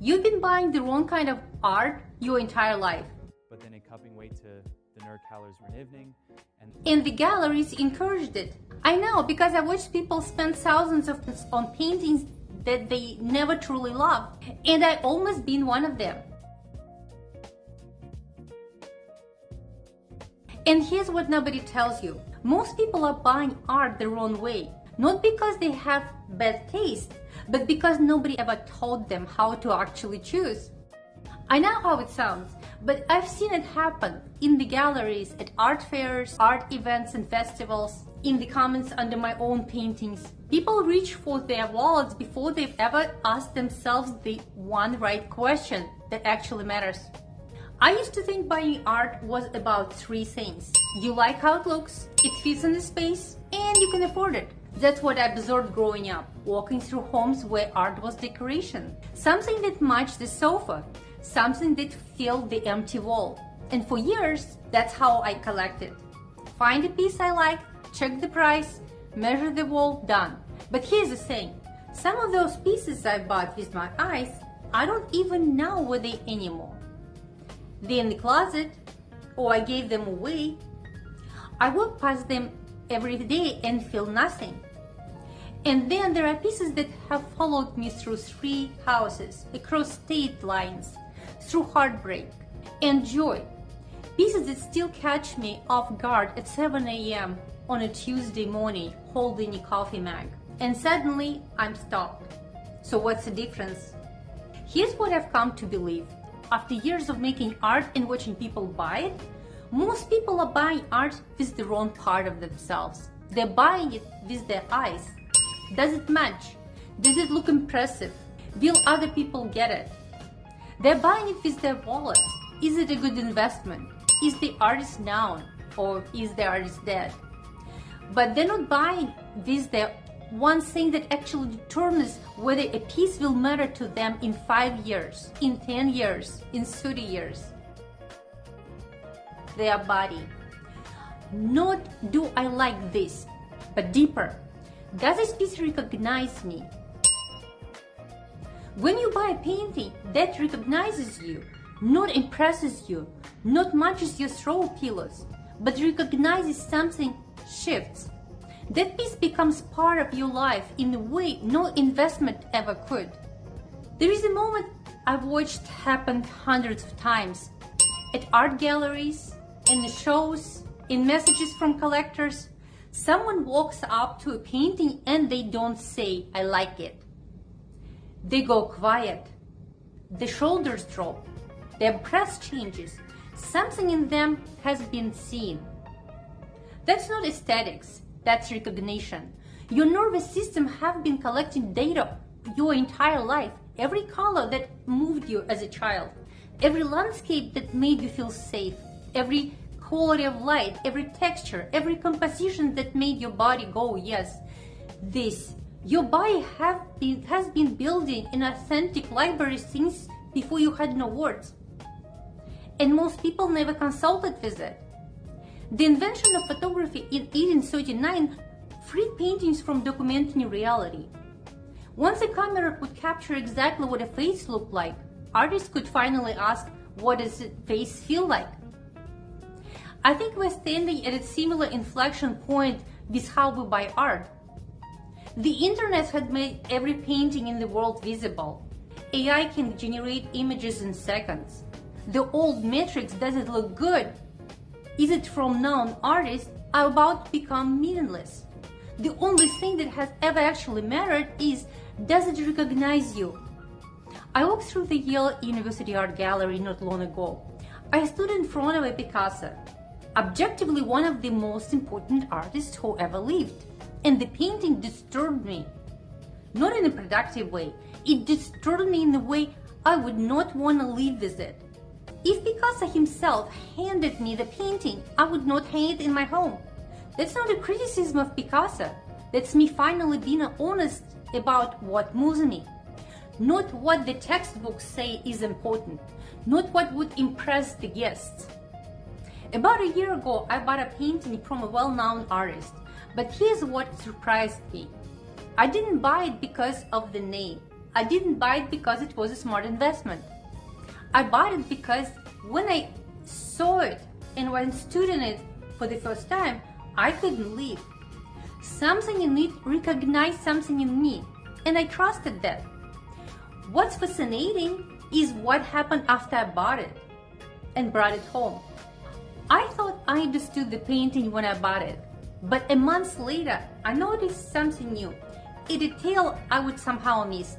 You've been buying the wrong kind of art your entire life. But then in cupping way to the nerdkallers renivning and the galleries encouraged it. I know, because I watched people spend thousands on paintings that they never truly loved, and I almost been one of them. And here's what nobody tells you. Most people are buying art the wrong way, not because they have bad taste, but because nobody ever taught them how to actually choose. I know how it sounds, but I've seen it happen in the galleries, at art fairs, art events and festivals, in the comments under my own paintings. People reach for their wallets before they've ever asked themselves the one right question that actually matters. I used to think buying art was about three things. You like how it looks, it fits in the space, and you can afford it. That's what I observed growing up, walking through homes where art was decoration. Something that matched the sofa, something that filled the empty wall. And for years, that's how I collected. Find a piece I like, check the price, measure the wall, done. But here's the thing, some of those pieces I bought with my eyes, I don't even know where they anymore. They're in the closet, or I gave them away. I walk past them every day and feel nothing. And then there are pieces that have followed me through 3 houses, across state lines, through heartbreak and joy. Pieces that still catch me off guard at 7 a.m. on a Tuesday morning holding a coffee mug. And suddenly I'm stopped. So what's the difference? Here's what I've come to believe. After years of making art and watching people buy it, most people are buying art with the wrong part of themselves. They're buying it with their eyes. Does it match? Does it look impressive? Will other people get it? They're buying it with their wallet. Is it a good investment? Is the artist known, or is the artist dead? But they're not buying with their one thing that actually determines whether a piece will matter to them in 5 years, in 10 years, in 30 years. Their body. Not do I like this, but deeper. Does this piece recognize me? When you buy a painting that recognizes you, not impresses you, not matches your throw pillows, but recognizes something, shifts, that piece becomes part of your life in a way no investment ever could. There is a moment I've watched happen hundreds of times at art galleries, in the shows, in messages from collectors. Someone walks up to a painting and they don't say, I like it. They go quiet. The shoulders drop. Their breath changes. Something in them has been seen. That's not aesthetics. That's recognition. Your nervous system have been collecting data your entire life. Every color that moved you as a child. Every landscape that made you feel safe. Every quality of light, every texture, every composition that made your body go, yes, this. Your body has been building an authentic library since before you had no words. And most people never consulted with it. The invention of photography in 1839 freed paintings from documenting reality. Once a camera could capture exactly what a face looked like, artists could finally ask, what does a face feel like? I think we're standing at a similar inflection point with how we buy art. The internet had made every painting in the world visible. AI can generate images in seconds. The old metrics, does it look good? Is it from known artists, are about to become meaningless. The only thing that has ever actually mattered is, does it recognize you? I walked through the Yale University Art Gallery not long ago. I stood in front of a Picasso, objectively one of the most important artists who ever lived. And the painting disturbed me. Not in a productive way. It disturbed me in a way I would not want to live with it. If Picasso himself handed me the painting, I would not hang it in my home. That's not a criticism of Picasso. That's me finally being honest about what moves me. Not what the textbooks say is important. Not what would impress the guests. About a year ago, I bought a painting from a well-known artist. But here's what surprised me. I didn't buy it because of the name. I didn't buy it because it was a smart investment. I bought it because when I saw it and when stood in it for the first time, I couldn't leave. Something in it recognized something in me, and I trusted that. What's fascinating is what happened after I bought it and brought it home. I thought I understood the painting when I bought it, but a month later, I noticed something new, a detail I would somehow missed,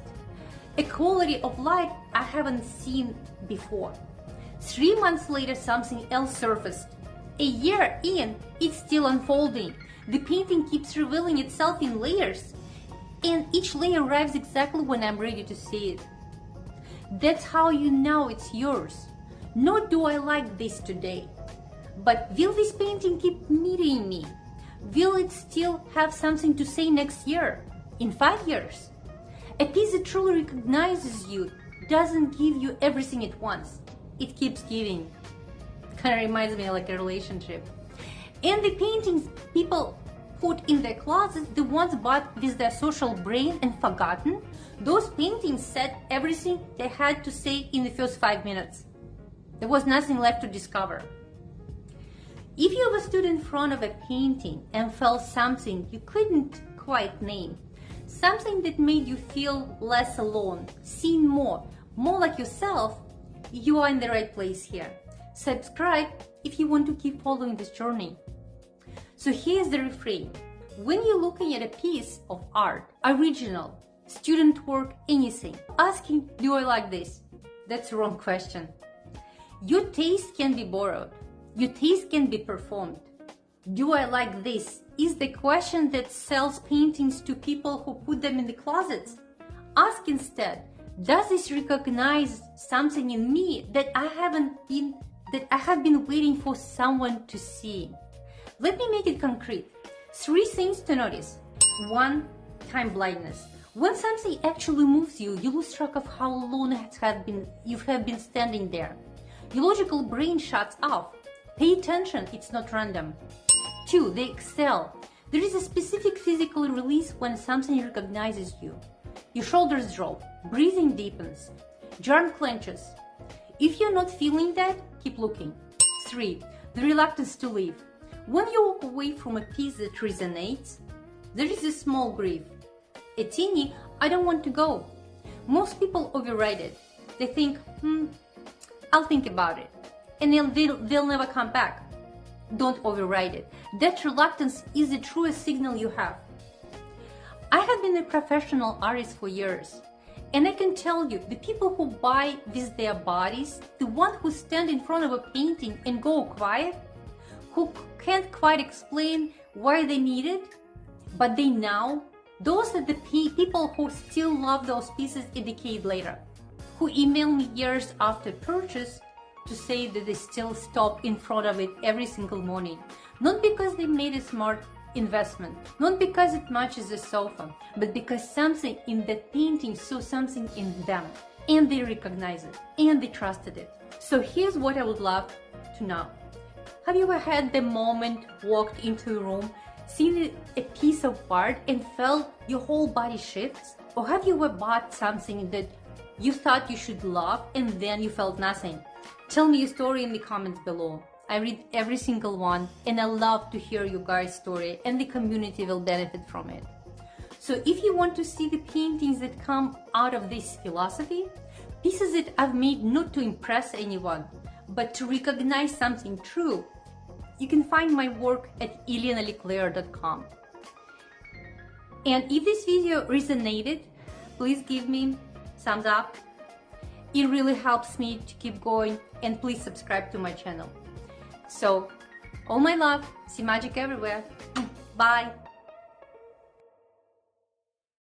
a quality of light I haven't seen before. 3 months later, something else surfaced. A year in, it's still unfolding. The painting keeps revealing itself in layers, and each layer arrives exactly when I'm ready to see it. That's how you know it's yours. Not do I like this today, but will this painting keep meeting me? Will it still have something to say next year, in 5 years? A piece that truly recognizes you doesn't give you everything at once. It keeps giving. Kind of reminds me of like a relationship. And the paintings people put in their closets, the ones bought with their social brain and forgotten, those paintings said everything they had to say in the first 5 minutes. There was nothing left to discover. If you ever stood in front of a painting and felt something you couldn't quite name, something that made you feel less alone, seen more like yourself, you are in the right place here. Subscribe if you want to keep following this journey. So here's the refrain. When you're looking at a piece of art, original, student work, anything, asking, do I like this? That's the wrong question. Your taste can be borrowed. Your taste can be performed. Do I like this? Is the question that sells paintings to people who put them in the closets. Ask instead, does this recognize something in me that I have been waiting for someone to see? Let me make it concrete. 3 things to notice. 1, time blindness. When something actually moves you, you lose track of how long you have been standing there. Your logical brain shuts off. Pay attention, it's not random. 2, the exhale. There is a specific physical release when something recognizes you. Your shoulders drop, breathing deepens, jaw clenches. If you're not feeling that, keep looking. 3, the reluctance to leave. When you walk away from a piece that resonates, there is a small grief. A teeny, I don't want to go. Most people override it. They think, I'll think about it. And they'll never come back. Don't override it. That reluctance is the truest signal you have. I have been a professional artist for years, and I can tell you, the people who buy with their bodies, the ones who stand in front of a painting and go quiet, who can't quite explain why they need it, but they know, those are the people who still love those pieces a decade later, who email me years after purchase to say that they still stop in front of it every single morning. Not because they made a smart investment, not because it matches the sofa, but because something in that painting saw something in them, and they recognized it, and they trusted it. So here's what I would love to know. Have you ever had the moment, walked into a room, seen a piece of art and felt your whole body shifts? Or have you ever bought something that you thought you should love and then you felt nothing? Tell me your story in the comments below. I read every single one, and I love to hear your guys' story, and the community will benefit from it. So if you want to see the paintings that come out of this philosophy, pieces that I've made not to impress anyone, but to recognize something true, you can find my work at LeClaire.com. And if this video resonated, please give me thumbs up. It really helps me to keep going, and please subscribe to my channel. So, all my love, see magic everywhere. Bye!